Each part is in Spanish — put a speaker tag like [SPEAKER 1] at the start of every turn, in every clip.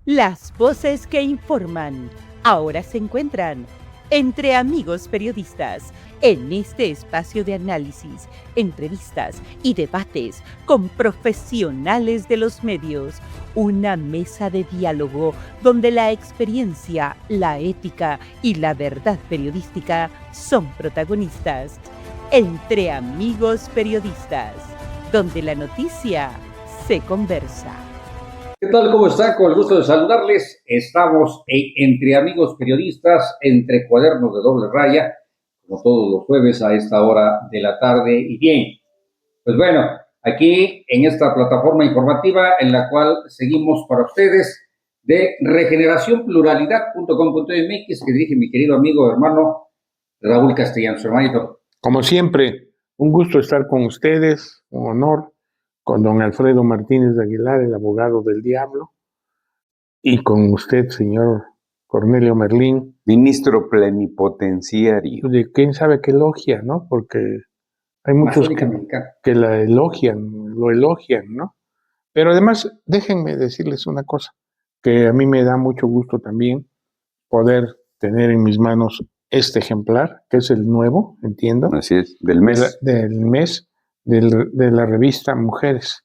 [SPEAKER 1] Las voces que informan ahora se encuentran entre amigos periodistas en este espacio de análisis, entrevistas y debates con profesionales de los medios. Una mesa de diálogo donde la experiencia, la ética y la verdad periodística son protagonistas. Entre amigos periodistas, donde la noticia se conversa.
[SPEAKER 2] ¿Qué tal? ¿Cómo están? Con el gusto de saludarles. Estamos entre amigos periodistas, entre cuadernos de doble raya, como todos los jueves a esta hora de la tarde. Y bien, pues bueno, aquí en esta plataforma informativa en la cual seguimos para ustedes de regeneracionpluralidad.com.mx, que dirige mi querido amigo hermano Raúl Castellanos. Hermanito.
[SPEAKER 3] Como siempre, un gusto estar con ustedes, un honor, con don Alfredo Martínez de Aguilar, el abogado del diablo, y con usted, señor Cornelio Merlín,
[SPEAKER 4] ministro plenipotenciario.
[SPEAKER 3] de quién sabe qué logia, ¿no? Porque hay muchos que la lo elogian, ¿no? Pero además, déjenme decirles una cosa, que a mí me da mucho gusto también poder tener en mis manos este ejemplar, que es el nuevo, entiendo.
[SPEAKER 4] Así es, del mes.
[SPEAKER 3] De la revista Mujeres.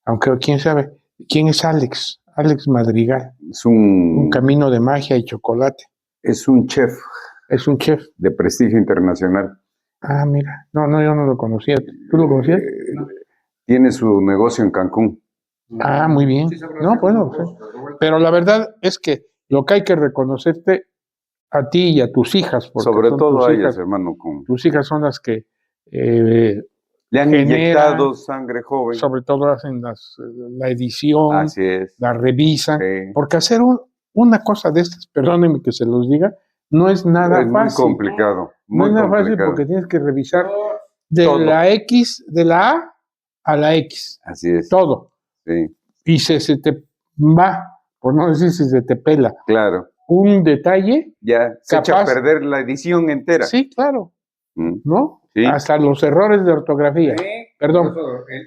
[SPEAKER 3] Aunque quién sabe, ¿quién es Alex? Alex Madrigal.
[SPEAKER 4] Es un
[SPEAKER 3] camino de magia y chocolate.
[SPEAKER 4] Es un chef.
[SPEAKER 3] Es un chef.
[SPEAKER 4] De prestigio internacional.
[SPEAKER 3] Ah, mira. No, yo no lo conocía. ¿Tú lo conocías?
[SPEAKER 4] Tiene su negocio en Cancún.
[SPEAKER 3] Ah, muy bien. No, bueno. Pero la verdad es que lo que hay que reconocerte a ti y a tus hijas.
[SPEAKER 4] Sobre todo a ellas, hermano.
[SPEAKER 3] Tus hijas son las que
[SPEAKER 4] le han inyectado sangre joven.
[SPEAKER 3] Sobre todo hacen la edición,
[SPEAKER 4] así es,
[SPEAKER 3] la revisan. Sí. Porque hacer una cosa de estas, perdónenme que se los diga, no es nada fácil.
[SPEAKER 4] Es muy complicado.
[SPEAKER 3] No es nada fácil porque tienes que revisar de todo. La X, de la A a la X.
[SPEAKER 4] Así es.
[SPEAKER 3] Todo.
[SPEAKER 4] Sí.
[SPEAKER 3] Y se te va, por no decir si se te pela.
[SPEAKER 4] Claro.
[SPEAKER 3] Un detalle.
[SPEAKER 4] Ya se echa a perder la edición entera.
[SPEAKER 3] Sí, claro. ¿No?
[SPEAKER 4] Sí.
[SPEAKER 3] Hasta los errores de ortografía. Sí,
[SPEAKER 4] perdón,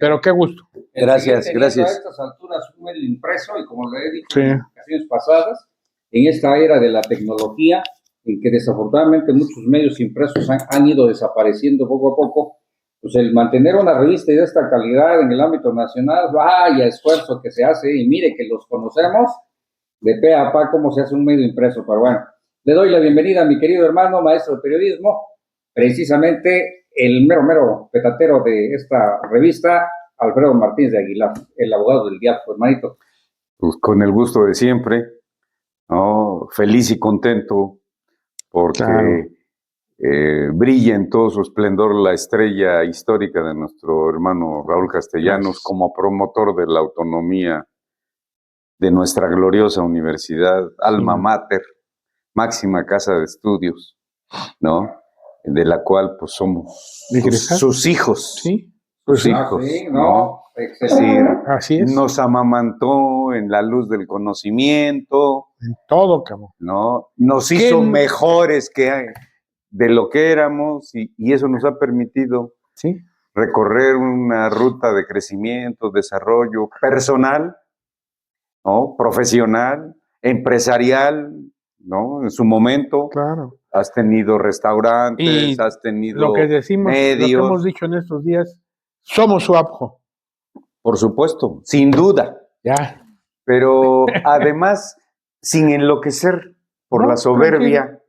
[SPEAKER 3] pero qué gusto.
[SPEAKER 4] Gracias.
[SPEAKER 2] A estas alturas un medio impreso, y como lo he dicho en ocasiones pasadas, en esta era de la tecnología, en que desafortunadamente muchos medios impresos han ido desapareciendo poco a poco, pues el mantener una revista de esta calidad en el ámbito nacional, vaya esfuerzo que se hace, y mire que los conocemos de pe a pa cómo se hace un medio impreso. Pero bueno, le doy la bienvenida a mi querido hermano, maestro de periodismo, precisamente el mero petatero de esta revista, Alfredo Martínez de Aguilar, el abogado del diablo, hermanito.
[SPEAKER 4] Pues con el gusto de siempre, ¿no? Feliz y contento porque brilla en todo su esplendor la estrella histórica de nuestro hermano Raúl Castellanos como promotor de la autonomía de nuestra gloriosa universidad, alma mater, máxima casa de estudios, ¿no? De la cual pues somos sus hijos.
[SPEAKER 3] Sí.
[SPEAKER 4] Sus hijos.
[SPEAKER 2] Sí, ¿no?
[SPEAKER 4] Es decir,
[SPEAKER 3] así es.
[SPEAKER 4] Nos amamantó en la luz del conocimiento.
[SPEAKER 3] En todo, cabrón.
[SPEAKER 4] ¿No? Nos hizo mejores de lo que éramos y eso nos ha permitido recorrer una ruta de crecimiento, desarrollo personal, ¿no? Profesional, empresarial, ¿no? En su momento.
[SPEAKER 3] Claro.
[SPEAKER 4] Has tenido restaurantes, has tenido
[SPEAKER 3] lo que decimos,
[SPEAKER 4] medios.
[SPEAKER 3] Lo que hemos dicho en estos días, somos su APJO.
[SPEAKER 4] Por supuesto, sin duda.
[SPEAKER 3] Ya.
[SPEAKER 4] Pero además, sin enloquecer por la soberbia,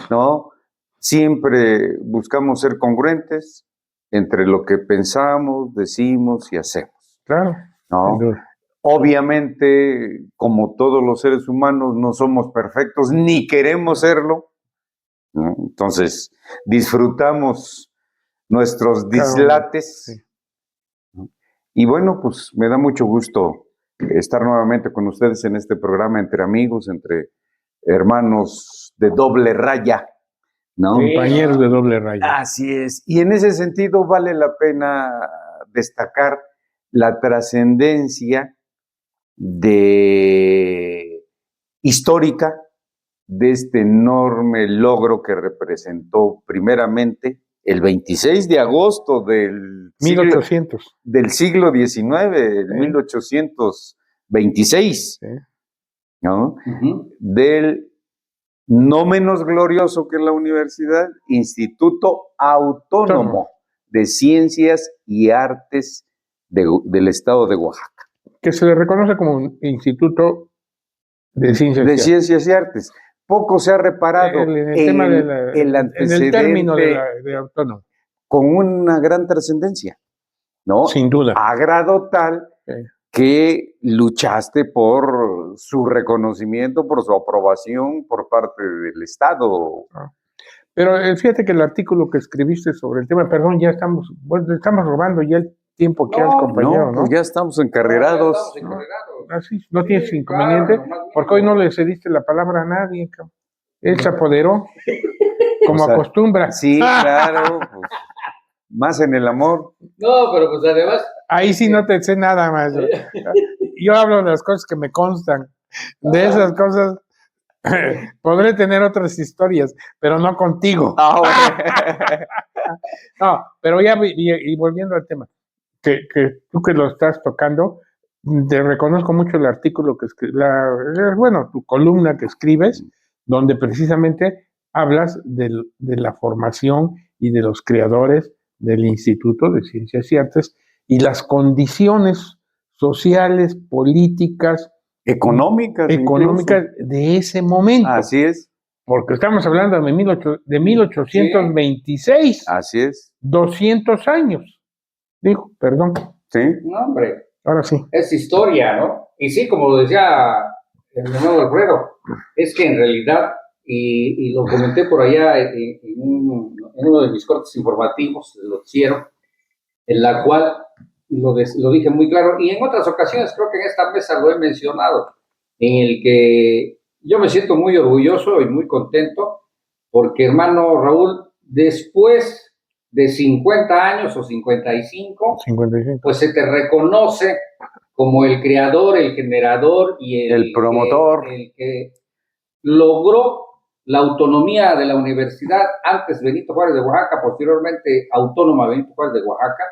[SPEAKER 4] ¿no? Siempre buscamos ser congruentes entre lo que pensamos, decimos y hacemos.
[SPEAKER 3] Claro.
[SPEAKER 4] ¿No? Obviamente, como todos los seres humanos, no somos perfectos ni queremos serlo, ¿no? Entonces, disfrutamos nuestros dislates.
[SPEAKER 3] Sí.
[SPEAKER 4] Y bueno, pues me da mucho gusto estar nuevamente con ustedes en este programa entre amigos, entre hermanos de doble raya, ¿no?
[SPEAKER 3] Compañeros de doble raya.
[SPEAKER 4] Así es. Y en ese sentido vale la pena destacar la trascendencia histórica de este enorme logro que representó primeramente el 26 de agosto del
[SPEAKER 3] 1800.
[SPEAKER 4] Del siglo XIX, 1826. ¿no? Del no menos glorioso que la universidad, Instituto Autónomo de Ciencias y Artes del Estado de Oaxaca.
[SPEAKER 3] Que se le reconoce como un Instituto de
[SPEAKER 4] Ciencias y Artes. Poco se ha reparado
[SPEAKER 3] en el término de autónomo.
[SPEAKER 4] Con una gran trascendencia, ¿no?
[SPEAKER 3] Sin duda.
[SPEAKER 4] A grado tal que luchaste por su reconocimiento, por su aprobación por parte del Estado.
[SPEAKER 3] Pero fíjate que el artículo que escribiste sobre el tema, perdón, ya estamos robando ya el tiempo que has compañero, ¿no?
[SPEAKER 4] Pues ya estamos encarrerados.
[SPEAKER 3] No tienes inconveniente, porque hoy no le cediste la palabra a nadie, cabrón. Él se apoderó, como acostumbra.
[SPEAKER 4] Sí, claro. Pues, más en el amor.
[SPEAKER 2] No, pero pues además...
[SPEAKER 3] Ahí sí no te sé nada más. Yo hablo de las cosas que me constan. De esas cosas podré tener otras historias, pero no contigo. No, pero ya, y volviendo al tema, que tú que lo estás tocando, te reconozco mucho el artículo que tu columna que escribes, donde precisamente hablas de la formación y de los creadores del Instituto de Ciencias y Artes y las condiciones sociales, políticas,
[SPEAKER 4] económicas
[SPEAKER 3] de ese momento.
[SPEAKER 4] Así es.
[SPEAKER 3] Porque estamos hablando de 1826.
[SPEAKER 4] Sí. Así es.
[SPEAKER 3] 200 años. Dijo, perdón.
[SPEAKER 4] Sí.
[SPEAKER 2] No, hombre.
[SPEAKER 3] Ahora sí.
[SPEAKER 2] Es historia, ¿no? Y sí, como lo decía el hermano Alfredo, es que en realidad, y lo comenté por allá en uno de mis cortes informativos del noticiero, en la cual lo dije muy claro, y en otras ocasiones creo que en esta mesa lo he mencionado, en el que yo me siento muy orgulloso y muy contento, porque hermano Raúl, después de 50 años o 55, pues se te reconoce como el creador, el generador y
[SPEAKER 4] el promotor,
[SPEAKER 2] el que logró la autonomía de la universidad, antes Benito Juárez de Oaxaca, posteriormente Autónoma Benito Juárez de Oaxaca,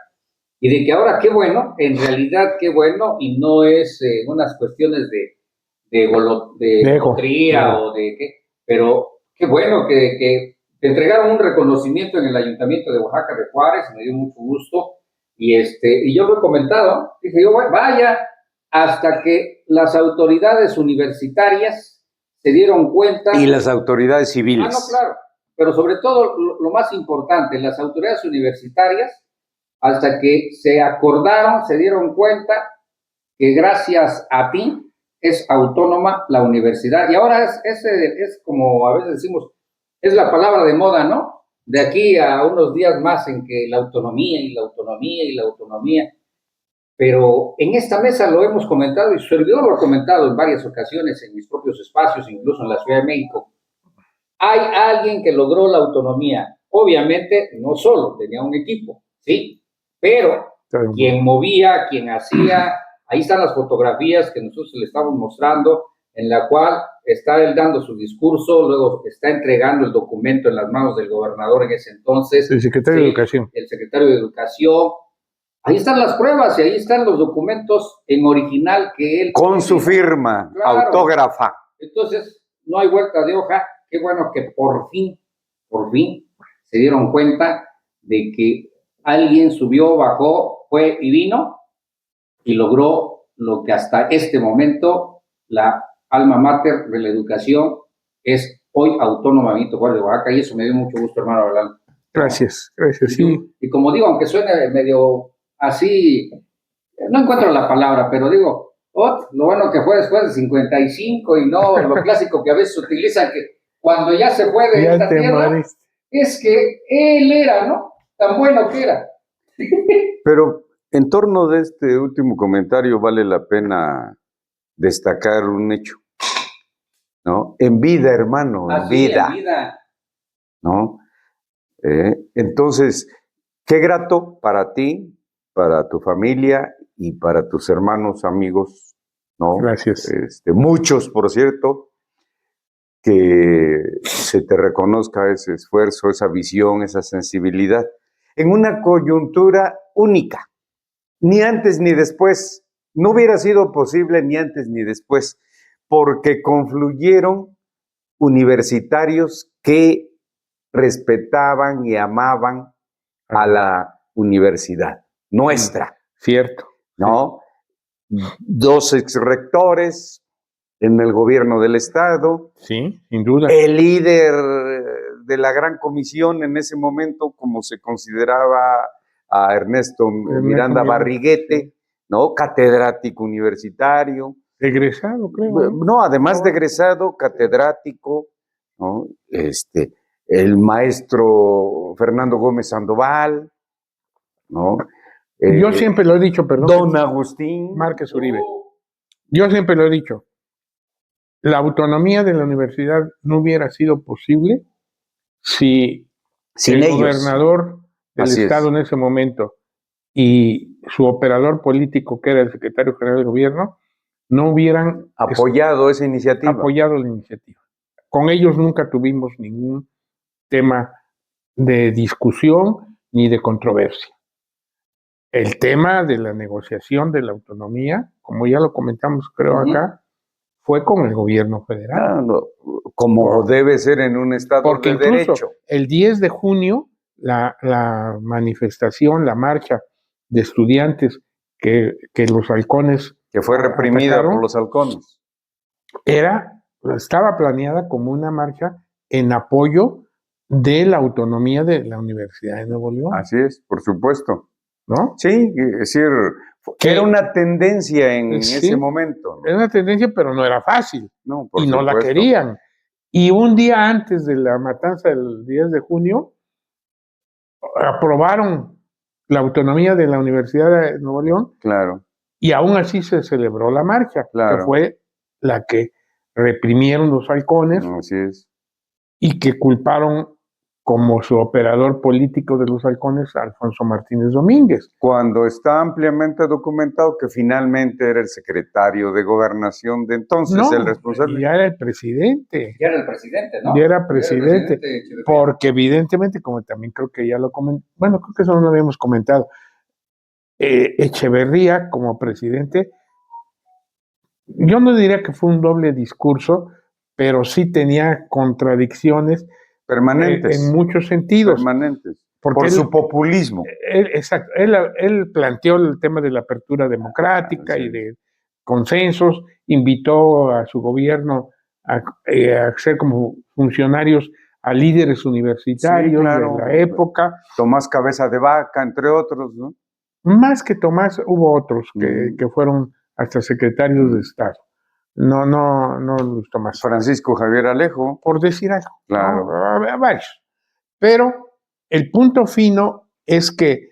[SPEAKER 2] y de que ahora qué bueno, en realidad qué bueno, y no es unas cuestiones de golotría o de qué, pero qué bueno que te entregaron un reconocimiento en el Ayuntamiento de Oaxaca de Juárez, me dio mucho gusto, y yo lo he comentado, dije yo, vaya, hasta que las autoridades universitarias se dieron cuenta.
[SPEAKER 4] Y las autoridades civiles.
[SPEAKER 2] No, claro, pero sobre todo lo más importante, las autoridades universitarias, hasta que se acordaron, se dieron cuenta que gracias a ti es autónoma la universidad. Y ahora es como a veces decimos, es la palabra de moda, ¿no? De aquí a unos días más en que la autonomía y la autonomía y la autonomía. Pero en esta mesa lo hemos comentado y su servidor lo ha comentado en varias ocasiones en mis propios espacios, incluso en la Ciudad de México. Hay alguien que logró la autonomía. Obviamente, no solo, tenía un equipo, ¿sí? Pero quien movía, quien hacía, ahí están las fotografías que nosotros le estamos mostrando, en la cual está él dando su discurso, luego está entregando el documento en las manos del gobernador en ese entonces.
[SPEAKER 3] El secretario de Educación.
[SPEAKER 2] El secretario de Educación. Ahí están las pruebas y ahí están los documentos en original que él...
[SPEAKER 4] Con su firma, claro, autógrafa.
[SPEAKER 2] Entonces, no hay vuelta de hoja. Qué bueno que por fin se dieron cuenta de que alguien subió, bajó, fue y vino y logró lo que hasta este momento la alma mater de la educación es hoy Autónoma Benito Juárez de Oaxaca, y eso me dio mucho gusto, hermano Orlando.
[SPEAKER 3] Gracias, sí.
[SPEAKER 2] Y como digo, aunque suene medio así, no encuentro la palabra, pero digo, lo bueno que fue después de 55 y no lo clásico que a veces utilizan, que cuando ya se fue de esta tierra, es que él era, ¿no? Tan bueno que era.
[SPEAKER 4] Pero en torno de este último comentario vale la pena destacar un hecho, ¿no? En vida, hermano, en vida. ¿No? Entonces, qué grato para ti, para tu familia y para tus hermanos, amigos, ¿no?
[SPEAKER 3] Gracias.
[SPEAKER 4] Muchos, por cierto, que se te reconozca ese esfuerzo, esa visión, esa sensibilidad, en una coyuntura única, ni antes ni después. No hubiera sido posible ni antes ni después, porque confluyeron universitarios que respetaban y amaban a la universidad nuestra.
[SPEAKER 3] Cierto.
[SPEAKER 4] ¿No? Dos exrectores en el gobierno del Estado.
[SPEAKER 3] Sí, sin duda.
[SPEAKER 4] El líder de la gran comisión en ese momento, como se consideraba a Ernesto Miranda Barriguete, ¿no? Catedrático universitario.
[SPEAKER 3] Egresado, creo.
[SPEAKER 4] No, además de egresado, catedrático, ¿no? El maestro Fernando Gómez Sandoval, ¿no?
[SPEAKER 3] Yo siempre lo he dicho, perdón.
[SPEAKER 4] Don Agustín
[SPEAKER 3] Márquez Uribe. Yo siempre lo he dicho. La autonomía de la universidad no hubiera sido posible si el gobernador del estado en ese momento y su operador político, que era el secretario general del gobierno, no hubieran
[SPEAKER 4] apoyado esa iniciativa.
[SPEAKER 3] Apoyado la iniciativa. Con ellos nunca tuvimos ningún tema de discusión ni de controversia. El tema de la negociación de la autonomía, como ya lo comentamos creo acá, fue con el gobierno federal.
[SPEAKER 4] Como debe ser en un estado de derecho.
[SPEAKER 3] El 10 de junio, la manifestación, la marcha de estudiantes que los halcones...
[SPEAKER 4] Que fue reprimida atacaron, por los halcones.
[SPEAKER 3] Estaba planeada como una marcha en apoyo de la autonomía de la Universidad de Nuevo León.
[SPEAKER 4] Así es, por supuesto.
[SPEAKER 3] ¿No?
[SPEAKER 4] Sí, es decir, que era una tendencia en ese momento. ¿No?
[SPEAKER 3] Era una tendencia, pero no era fácil.
[SPEAKER 4] No,
[SPEAKER 3] y no la querían. Y un día antes de la matanza del 10 de junio, aprobaron la autonomía de la Universidad de Nuevo León.
[SPEAKER 4] Claro.
[SPEAKER 3] Y aún así se celebró la marcha, que fue la que reprimieron los halcones.
[SPEAKER 4] Así es.
[SPEAKER 3] Y que culparon como su operador político de los halcones a Alfonso Martínez Domínguez.
[SPEAKER 4] Cuando está ampliamente documentado que finalmente era el secretario de Gobernación de entonces, el responsable.
[SPEAKER 3] Ya era el presidente.
[SPEAKER 2] Ya era el presidente, ¿no?
[SPEAKER 3] Ya era presidente, porque evidentemente, como también creo que ya lo comenté, bueno, creo que eso no lo habíamos comentado, Echeverría como presidente, yo no diría que fue un doble discurso, pero sí tenía contradicciones
[SPEAKER 4] permanentes.
[SPEAKER 3] En muchos sentidos.
[SPEAKER 4] Permanentes. Por su populismo.
[SPEAKER 3] Exacto. Él planteó el tema de la apertura democrática y de consensos, invitó a su gobierno a ser como funcionarios a líderes universitarios de la época.
[SPEAKER 4] Tomás Cabeza de Vaca, entre otros, ¿no?
[SPEAKER 3] Más que Tomás, hubo otros que fueron hasta secretarios de Estado. No Luis Tomás.
[SPEAKER 4] Francisco Javier Alejo.
[SPEAKER 3] Por decir algo.
[SPEAKER 4] Claro.
[SPEAKER 3] ¿No? Varios. Pero el punto fino es que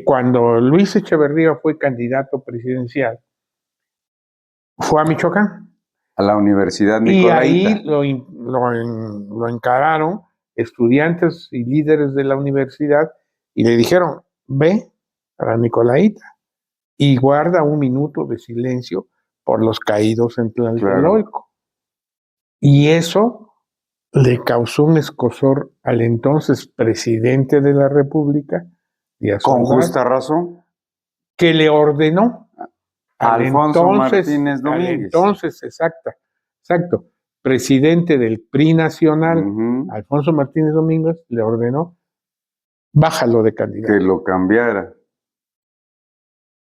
[SPEAKER 3] cuando Luis Echeverría fue candidato presidencial, fue a Michoacán.
[SPEAKER 4] A la Universidad Nicolaita.
[SPEAKER 3] Y ahí lo encararon estudiantes y líderes de la universidad y le dijeron, ve a la Nicolaita y guarda un minuto de silencio por los caídos en Tlatelolco. Y eso le causó un escozor al entonces presidente de la República,
[SPEAKER 4] con justa razón,
[SPEAKER 3] que le ordenó
[SPEAKER 4] Alfonso Martínez Domínguez.
[SPEAKER 3] Entonces, exacto, presidente del PRI nacional, Alfonso Martínez Domínguez, le ordenó, bájalo de candidato.
[SPEAKER 4] Que lo cambiara.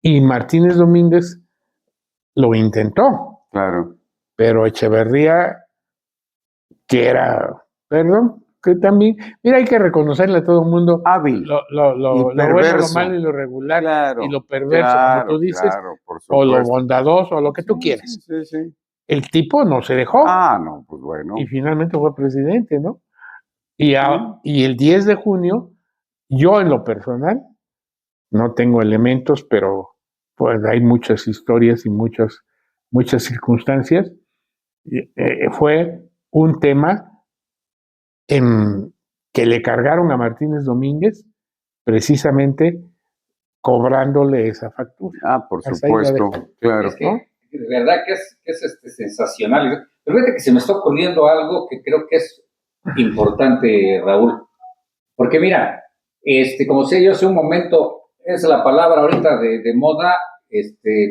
[SPEAKER 3] Y Martínez Domínguez lo intentó.
[SPEAKER 4] Claro.
[SPEAKER 3] Pero Echeverría, que era, que también, mira, hay que reconocerle a todo el mundo
[SPEAKER 4] hábil,
[SPEAKER 3] lo bueno, lo malo y lo regular, y lo perverso, como tú dices, o lo bondadoso, o lo que tú quieras.
[SPEAKER 4] Sí.
[SPEAKER 3] El tipo no se dejó.
[SPEAKER 4] No, pues bueno.
[SPEAKER 3] Y finalmente fue presidente, ¿no? Y el 10 de junio, yo en lo personal, no tengo elementos, pero pues hay muchas historias y muchas circunstancias. Fue un tema que le cargaron a Martínez Domínguez precisamente cobrándole esa factura.
[SPEAKER 4] Por supuesto, claro.
[SPEAKER 2] Es que, de verdad que es sensacional. Pero fíjate que se me está ocurriendo algo que creo que es importante, Raúl. Porque mira, como sé yo hace un momento, es la palabra ahorita de moda,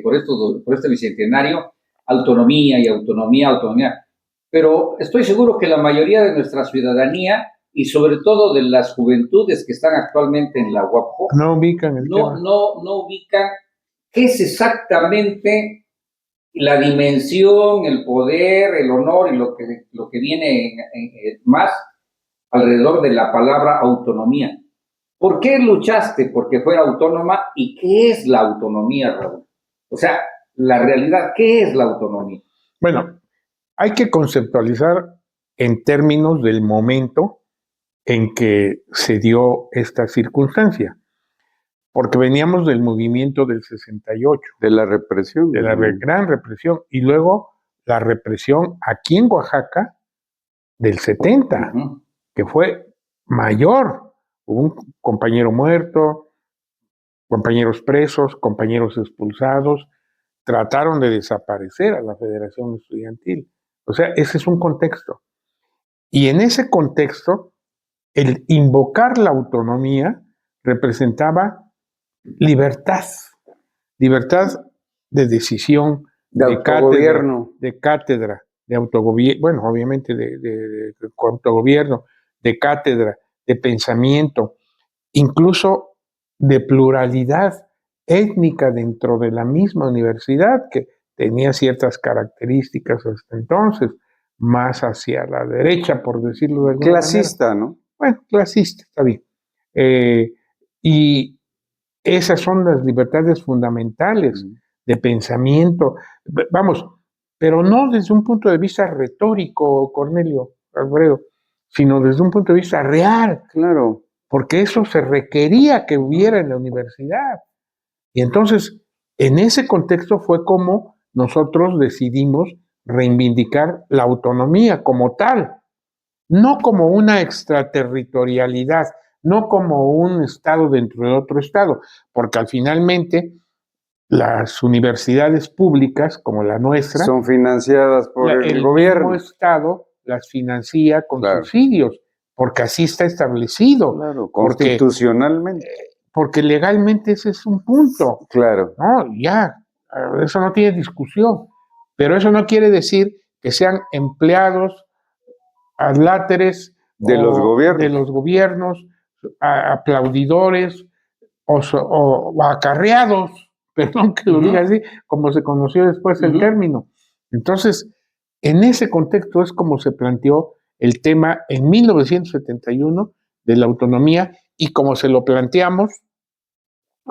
[SPEAKER 2] por este bicentenario, autonomía y autonomía, autonomía. Pero estoy seguro que la mayoría de nuestra ciudadanía y sobre todo de las juventudes que están actualmente en la UAPJO
[SPEAKER 3] no ubican el tema.
[SPEAKER 2] No ubican qué es exactamente la dimensión, el poder, el honor y lo que viene más alrededor de la palabra autonomía. ¿Por qué luchaste porque fuera autónoma y qué es la autonomía, Raúl? O sea, la realidad, ¿qué es la autonomía?
[SPEAKER 3] Bueno, hay que conceptualizar en términos del momento en que se dio esta circunstancia, porque veníamos del movimiento del 68.
[SPEAKER 4] De la represión.
[SPEAKER 3] De la gran represión, y luego la represión aquí en Oaxaca del 70, que fue mayor. Hubo un compañero muerto, compañeros presos, compañeros expulsados, trataron de desaparecer a la Federación Estudiantil. O sea, ese es un contexto. Y en ese contexto, el invocar la autonomía representaba libertad de decisión,
[SPEAKER 4] de autogobierno,
[SPEAKER 3] de autogobierno, bueno, obviamente de autogobierno, de cátedra, de pensamiento, incluso de pluralidad étnica dentro de la misma universidad, que tenía ciertas características hasta entonces, más hacia la derecha, por decirlo de alguna
[SPEAKER 4] clasista,
[SPEAKER 3] manera.
[SPEAKER 4] ¿no?
[SPEAKER 3] Bueno, clasista, está bien. Y esas son las libertades fundamentales de pensamiento. Vamos, pero no desde un punto de vista retórico, Cornelio, Alfredo, sino desde un punto de vista real.
[SPEAKER 4] Claro.
[SPEAKER 3] Porque eso se requería que hubiera en la universidad. Y entonces, en ese contexto fue como nosotros decidimos reivindicar la autonomía como tal, no como una extraterritorialidad, no como un estado dentro de otro estado, porque al finalmente las universidades públicas como la nuestra
[SPEAKER 4] son financiadas por el gobierno.
[SPEAKER 3] El mismo estado las financia con subsidios, porque así está establecido.
[SPEAKER 4] Claro, constitucionalmente.
[SPEAKER 3] Porque legalmente ese es un punto.
[SPEAKER 4] Claro.
[SPEAKER 3] No, ya, eso no tiene discusión. Pero eso no quiere decir que sean empleados adláteres
[SPEAKER 4] de los
[SPEAKER 3] gobiernos, aplaudidores o acarreados, perdón que lo diga así, como se conoció después el término. Entonces, en ese contexto es como se planteó el tema en 1971 de la autonomía y como se lo planteamos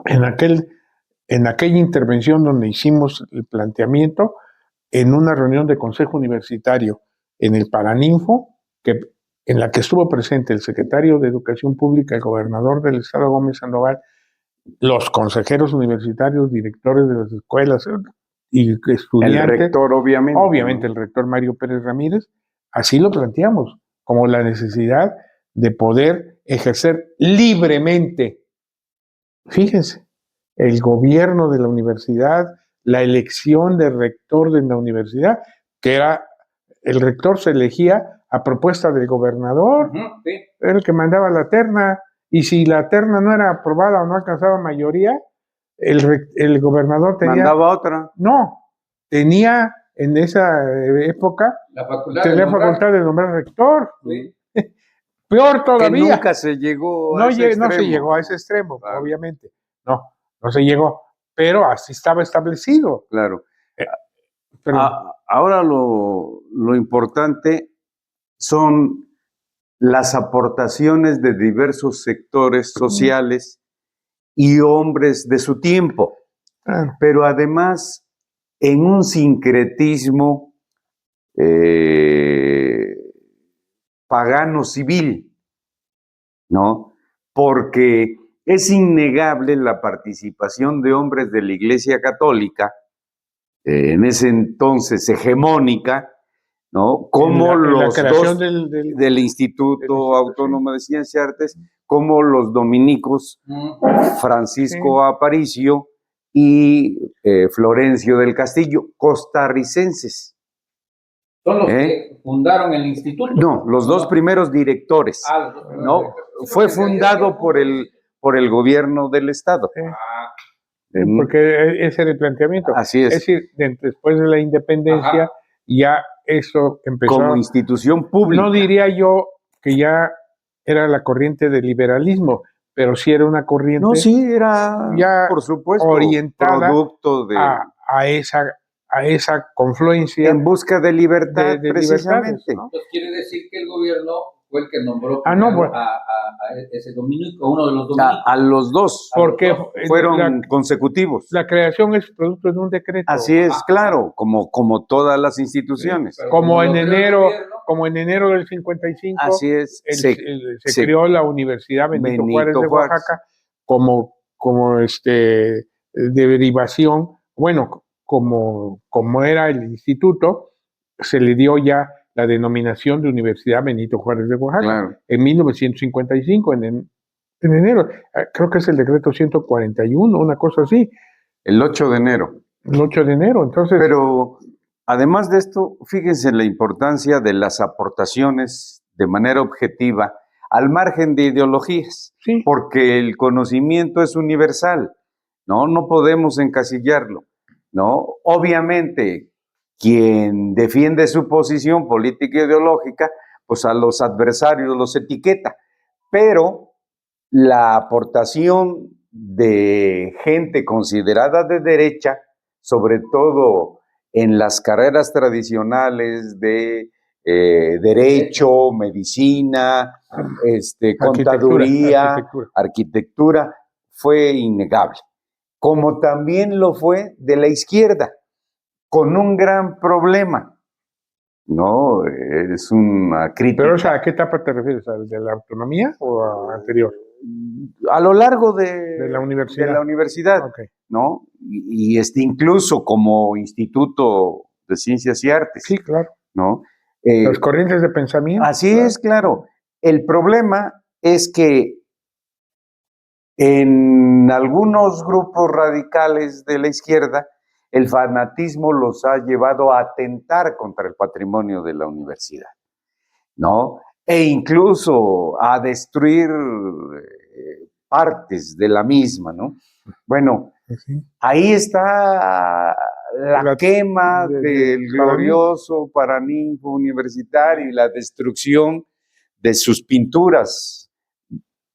[SPEAKER 3] en aquella intervención donde hicimos el planteamiento en una reunión de consejo universitario en el Paraninfo, en la que estuvo presente el secretario de Educación Pública, el gobernador del estado Gómez Sandoval, los consejeros universitarios, directores de las escuelas y estudiantes.
[SPEAKER 4] El rector, obviamente.
[SPEAKER 3] Obviamente, el rector Mario Pérez Ramírez. Así lo planteamos, como la necesidad de poder ejercer libremente, fíjense, el gobierno de la universidad, la elección de rector de la universidad, que era, el rector se elegía a propuesta del gobernador,
[SPEAKER 2] sí.
[SPEAKER 3] Era el que mandaba la terna, y si la terna no era aprobada o no alcanzaba mayoría, el gobernador tenía...
[SPEAKER 4] ¿Mandaba otra?
[SPEAKER 3] No, tenía en esa época
[SPEAKER 2] la facultad
[SPEAKER 3] de nombrar rector.
[SPEAKER 2] Sí.
[SPEAKER 3] Peor todavía.
[SPEAKER 4] Que nunca se llegó a ese extremo.
[SPEAKER 3] No se llegó a ese extremo,
[SPEAKER 4] claro.
[SPEAKER 3] Obviamente. No se llegó, pero así estaba establecido.
[SPEAKER 4] Claro. Ahora lo importante son las aportaciones de diversos sectores sociales y hombres de su tiempo, pero además en un sincretismo pagano civil, ¿no? Porque es innegable la participación de hombres de la Iglesia Católica, en ese entonces hegemónica, ¿no? Como los dos del Instituto Autónomo de Ciencias y Artes, como los dominicos Francisco Aparicio y Florencio del Castillo, costarricenses.
[SPEAKER 2] ¿Son los que fundaron el instituto?
[SPEAKER 4] No, los dos primeros directores. ¿No? Fue fundado por el gobierno del estado.
[SPEAKER 3] Porque ese era el planteamiento.
[SPEAKER 4] Así es.
[SPEAKER 3] Es decir, después de la independencia,
[SPEAKER 2] Ajá.
[SPEAKER 3] ya eso empezó.
[SPEAKER 4] Como institución pública.
[SPEAKER 3] No diría yo que ya era la corriente del liberalismo, pero sí era una corriente.
[SPEAKER 4] No, sí, era,
[SPEAKER 3] ya
[SPEAKER 4] por supuesto,
[SPEAKER 3] orientada
[SPEAKER 4] producto de...
[SPEAKER 3] a esa confluencia.
[SPEAKER 4] En busca de libertad,
[SPEAKER 3] de
[SPEAKER 4] precisamente.
[SPEAKER 3] ¿no?
[SPEAKER 2] Entonces quiere decir que el gobierno fue el que nombró
[SPEAKER 3] bueno.
[SPEAKER 2] a ese dominico, uno de los dominicos.
[SPEAKER 4] A los dos.
[SPEAKER 3] Porque
[SPEAKER 4] fueron consecutivos.
[SPEAKER 3] La creación es producto de un decreto.
[SPEAKER 4] Así es, claro, como todas las instituciones.
[SPEAKER 3] Sí, como en enero del 55,
[SPEAKER 4] así es,
[SPEAKER 3] se creó la Universidad Benito Juárez de Oaxaca como de derivación, bueno, como era el instituto, se le dio ya la denominación de Universidad Benito Juárez de Oaxaca, claro. En 1955, en enero, creo que es el decreto 141, una cosa así.
[SPEAKER 4] El 8 de enero.
[SPEAKER 3] El 8 de enero, entonces...
[SPEAKER 4] Pero además de esto, fíjense en la importancia de las aportaciones de manera objetiva, al margen de ideologías,
[SPEAKER 3] sí.
[SPEAKER 4] Porque el conocimiento es universal, ¿no? No podemos encasillarlo, ¿no? Obviamente, quien defiende su posición política e ideológica, pues a los adversarios los etiqueta, pero la aportación de gente considerada de derecha, sobre todo en las carreras tradicionales de derecho, medicina, contaduría, arquitectura, fue innegable. Como también lo fue de la izquierda, con un gran problema. No, es una crítica.
[SPEAKER 3] Pero, o sea, ¿a qué etapa te refieres? ¿A de la autonomía o a anterior?
[SPEAKER 4] A lo largo de
[SPEAKER 3] la universidad.
[SPEAKER 4] De la universidad,
[SPEAKER 3] okay.
[SPEAKER 4] ¿no? Y incluso como Instituto de Ciencias y Artes.
[SPEAKER 3] Sí, claro.
[SPEAKER 4] ¿No?
[SPEAKER 3] Las corrientes de pensamiento.
[SPEAKER 4] Así es, claro. El problema es que en algunos grupos radicales de la izquierda, el fanatismo los ha llevado a atentar contra el patrimonio de la universidad, ¿no? E incluso a destruir partes de la misma, ¿no? Bueno, sí. Ahí está la quema del glorioso Paraninfo Universitario y la destrucción de sus pinturas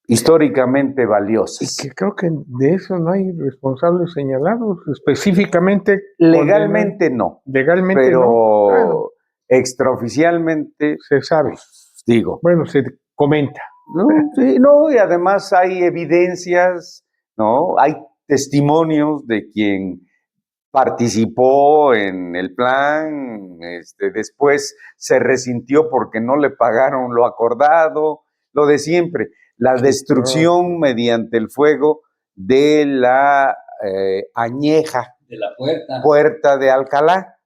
[SPEAKER 4] históricamente valiosas.
[SPEAKER 3] Y que creo que de eso no hay responsables señalados específicamente.
[SPEAKER 4] Legalmente no.
[SPEAKER 3] Legalmente
[SPEAKER 4] pero
[SPEAKER 3] no. Claro.
[SPEAKER 4] Extraoficialmente
[SPEAKER 3] se sabe.
[SPEAKER 4] Pues, digo.
[SPEAKER 3] Bueno, se comenta.
[SPEAKER 4] No, sí, no, y además hay evidencias, ¿no? Hay testimonios de quien participó en el plan, después se resintió porque no le pagaron lo acordado, lo de siempre. La destrucción mediante el fuego de la añeja
[SPEAKER 2] de la
[SPEAKER 4] puerta de Alcalá,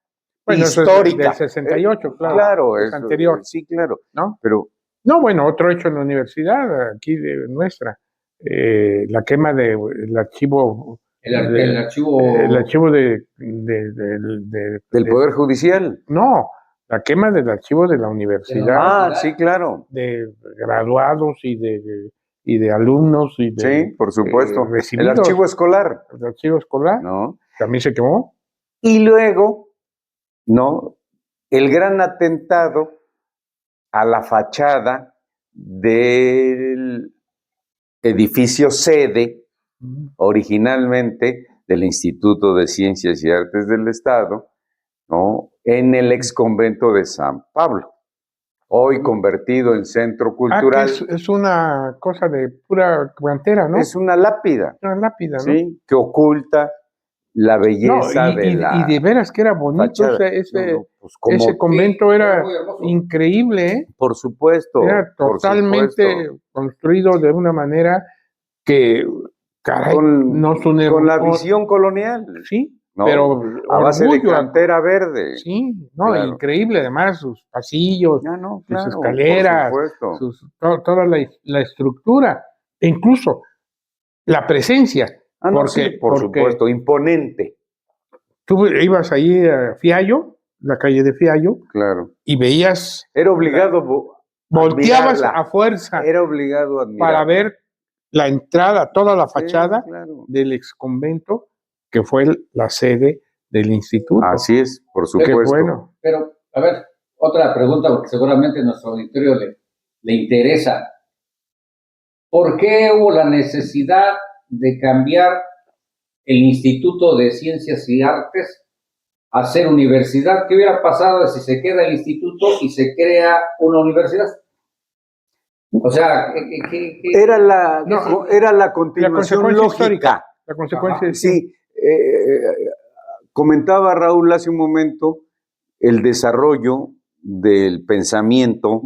[SPEAKER 3] bueno,
[SPEAKER 4] histórica.
[SPEAKER 3] Del 68, claro.
[SPEAKER 4] Claro,
[SPEAKER 3] es anterior.
[SPEAKER 4] Sí, claro.
[SPEAKER 3] ¿No?
[SPEAKER 4] Pero
[SPEAKER 3] no, bueno, otro hecho en la universidad, aquí de nuestra, la quema del archivo.
[SPEAKER 2] El archivo
[SPEAKER 3] del
[SPEAKER 4] Poder Judicial.
[SPEAKER 3] No, la quema del archivo de la universidad.
[SPEAKER 4] Sí, claro.
[SPEAKER 3] De graduados y de alumnos y de.
[SPEAKER 4] Sí, por supuesto.
[SPEAKER 3] Recibidos.
[SPEAKER 4] El archivo escolar.
[SPEAKER 3] El archivo escolar.
[SPEAKER 4] ¿No?
[SPEAKER 3] También se quemó.
[SPEAKER 4] Y luego, ¿no? El gran atentado a la fachada del edificio sede, originalmente del Instituto de Ciencias y Artes del Estado, ¿no? En el ex convento de San Pablo, hoy convertido en centro cultural.
[SPEAKER 3] Es una cosa de pura cantera, ¿no?
[SPEAKER 4] Es una lápida.
[SPEAKER 3] Una lápida, ¿no?
[SPEAKER 4] Sí, que oculta la belleza de la.
[SPEAKER 3] Y de veras que era bonito ese convento, era increíble, ¿eh?
[SPEAKER 4] Por supuesto.
[SPEAKER 3] Era totalmente construido de una manera que, caray,
[SPEAKER 4] con la visión colonial.
[SPEAKER 3] Sí,
[SPEAKER 4] ¿no?
[SPEAKER 3] Pero
[SPEAKER 4] a base de cantera verde.
[SPEAKER 3] Sí, no, claro. Increíble, además, sus pasillos,
[SPEAKER 4] claro,
[SPEAKER 3] sus escaleras, toda la estructura, e incluso la presencia.
[SPEAKER 4] Por supuesto, imponente.
[SPEAKER 3] Tú ibas ahí a Fiallo, la calle de Fiallo,
[SPEAKER 4] claro,
[SPEAKER 3] y veías.
[SPEAKER 4] Era obligado.
[SPEAKER 3] Volteabas a fuerza.
[SPEAKER 4] Era obligado a admirarla.
[SPEAKER 3] Para ver la entrada, toda la fachada del ex convento que fue la sede del instituto.
[SPEAKER 4] Así es, por supuesto.
[SPEAKER 3] Qué bueno.
[SPEAKER 2] Pero, a ver, otra pregunta, porque seguramente a nuestro auditorio le interesa. ¿Por qué hubo la necesidad de cambiar el Instituto de Ciencias y Artes a ser universidad? ¿Qué hubiera pasado si se queda el instituto y se crea una universidad? O sea,
[SPEAKER 4] era la continuación lógica.
[SPEAKER 3] La consecuencia
[SPEAKER 4] sí. Comentaba Raúl hace un momento el desarrollo del pensamiento,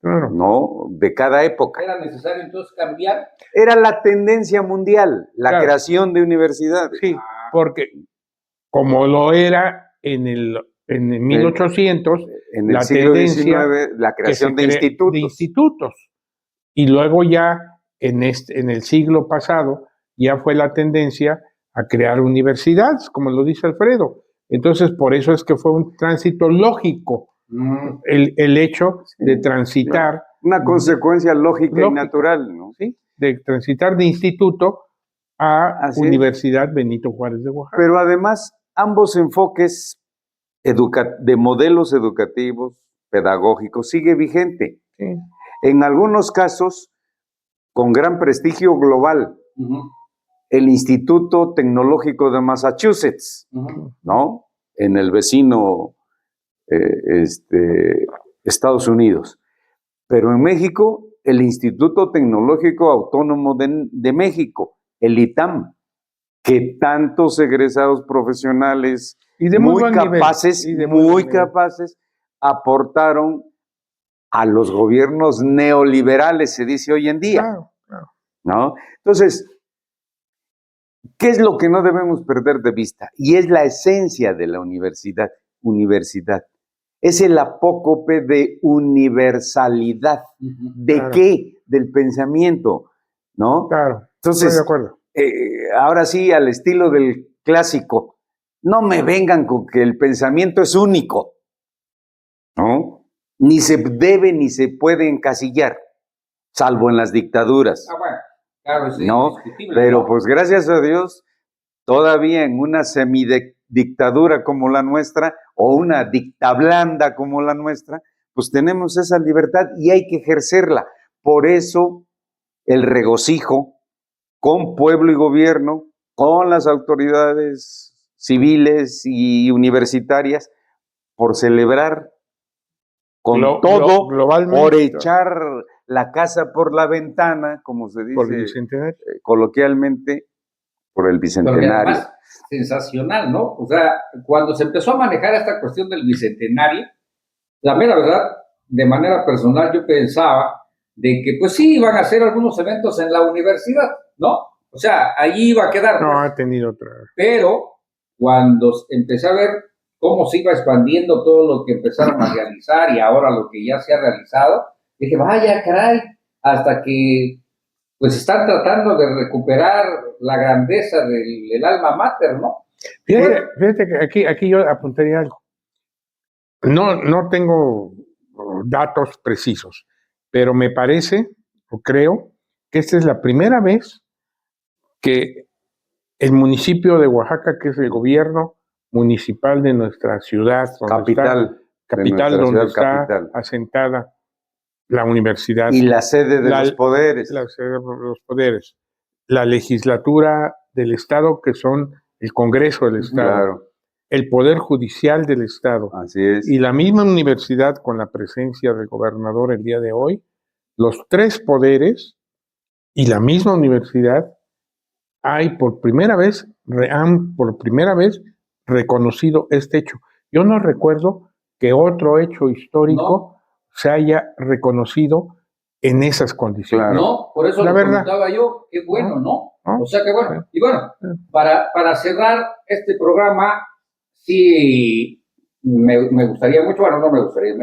[SPEAKER 4] ¿no? De cada época.
[SPEAKER 2] ¿Era necesario entonces cambiar?
[SPEAKER 4] Era la tendencia mundial, la creación de universidades.
[SPEAKER 3] Sí, porque como lo era en el 1800,
[SPEAKER 4] en el siglo XIX, la creación de institutos.
[SPEAKER 3] Y luego ya en el siglo pasado ya fue la tendencia a crear universidades, como lo dice Alfredo. Entonces, por eso es que fue un tránsito lógico el hecho de transitar.
[SPEAKER 4] Una consecuencia lógica y natural, ¿no?
[SPEAKER 3] Sí, de transitar de instituto a Universidad Benito Juárez de Oaxaca.
[SPEAKER 4] Pero además, ambos enfoques de modelos educativos, pedagógicos, sigue vigente.
[SPEAKER 3] Sí.
[SPEAKER 4] En algunos casos, con gran prestigio global. El Instituto Tecnológico de Massachusetts, ¿no? En el vecino Estados Unidos. Pero en México, el Instituto Tecnológico Autónomo de México, el ITAM, que tantos egresados profesionales
[SPEAKER 3] y de muy capaces
[SPEAKER 4] aportaron a los gobiernos neoliberales, se dice hoy en día.
[SPEAKER 3] Claro.
[SPEAKER 4] ¿No? Entonces, ¿qué es lo que no debemos perder de vista? Y es la esencia de la universidad. Es el apócope de universalidad. ¿De qué? Del pensamiento, ¿no?
[SPEAKER 3] Claro.
[SPEAKER 4] Entonces,
[SPEAKER 3] estoy de acuerdo.
[SPEAKER 4] Ahora sí, al estilo del clásico, no me vengan con que el pensamiento es único, ¿no? Ni se debe ni se puede encasillar, salvo en las dictaduras.
[SPEAKER 2] Bueno, claro, es
[SPEAKER 4] ¿no? Pero pues gracias a Dios, todavía en una semidictadura como la nuestra, o una dictablanda como la nuestra, pues tenemos esa libertad y hay que ejercerla. Por eso el regocijo con pueblo y gobierno, con las autoridades civiles y universitarias, por celebrar con todo, por echar la casa por la ventana, como se dice coloquialmente, por el bicentenario.
[SPEAKER 2] Además, sensacional, ¿no? O sea, cuando se empezó a manejar esta cuestión del bicentenario, la mera verdad, de manera personal, yo pensaba de que, pues sí, iban a hacer algunos eventos en la universidad, ¿no? O sea, allí iba a quedar.
[SPEAKER 3] No, ha tenido otra.
[SPEAKER 2] Pero cuando empecé a ver cómo se iba expandiendo todo lo que empezaron a realizar y ahora lo que ya se ha realizado, dije, vaya, caray, hasta que pues están tratando de recuperar la grandeza del alma mater, ¿no?
[SPEAKER 3] Fíjate que aquí yo apuntaría algo. No tengo datos precisos, pero me parece, o creo, que esta es la primera vez que el municipio de Oaxaca, que es el gobierno municipal de nuestra ciudad,
[SPEAKER 4] capital
[SPEAKER 3] donde está asentada la universidad.
[SPEAKER 4] Y la sede de los poderes.
[SPEAKER 3] La sede de los poderes. La legislatura del Estado, que son el Congreso del Estado.
[SPEAKER 4] Claro.
[SPEAKER 3] El Poder Judicial del Estado.
[SPEAKER 4] Así es.
[SPEAKER 3] Y la misma universidad, con la presencia del gobernador el día de hoy, los tres poderes y la misma universidad han por primera vez reconocido este hecho. Yo no recuerdo que otro hecho histórico se haya reconocido en esas condiciones.
[SPEAKER 2] Claro. No, por eso lo preguntaba yo, qué bueno, ¿no? O sea, qué bueno. Y bueno, para cerrar este programa, sí me gustaría mucho, bueno, no me gustaría,